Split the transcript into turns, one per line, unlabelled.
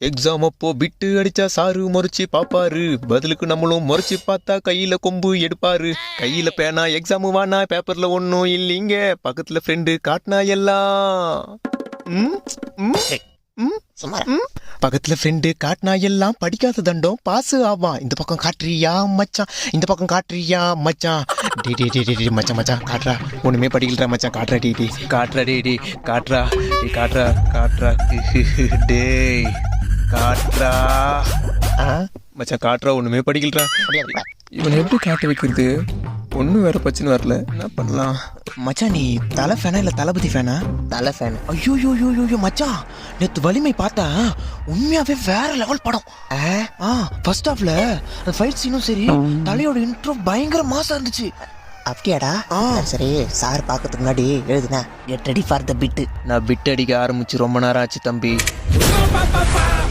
Exam அப்போ பிட்டு அடிச்சா sir முறைச்சி பாப்பாரு, பதிலுக்கு நம்மளும் முறைச்சி பார்த்தா கையில கொம்பு எடுப்பாரு. கையில பேனா எக்ஸாம் வானா பேப்பர்ல ஒன்னும் இல்லைங்க, பக்கத்துல ஃப்ரெண்டு காட்டினா எல்லாம் ம், ம், ம்,
சுமார்
ம். பக்கத்துல ஃப்ரெண்டு காட்டினா எல்லாம் படிக்காத தண்டம் பாசு ஆவான். இந்த பக்கம் காட்டுறியா மச்சான், இந்த பக்கம் காட்டுறியா மச்சான். டி டி டி டி டி மச்சான் மச்சான் காட்டுறா, ஒண்ணுமே படிக்கலடா மச்சான், காட்டுறா டி டி காட்டுறா டி டி காட்டுறா டி காட்டுறா காட்டுறா டேய் காட்டுறா மச்சான் காட்டுறா, ஒண்ணுமே படிக்கலடா. இவனை எப்படி காட்ட வைக்கிறது? ஒன்றும் வேற பிரச்சனை வரல, என்ன பண்ணலாம்? மச்சான் நீ தலை ஃபேனா இல்லை தளபதி ஃபேனா?
தலை ஃபேன்.
ஐயோ யோ யோ யோ யோ மச்சான், நேற்று வலிமை பார்த்தா உண்மையாவே வேற லெவல் படம். ஃபர்ஸ்ட் ஹாஃப்ல அந்த ஃபைட் சீனும் சரி, தலையோட இன்ட்ரோ பயங்கர மாசா இருந்துச்சு.
அப்படியாடா? சரி, சார் பார்க்கறதுக்கு முன்னாடி எழுதுனா கெட் ரெடி ஃபார் த பிட்டு.
நான் பிட் அடிக்க ஆரம்பிச்சு ரொம்ப நேரம் ஆச்சு தம்பி.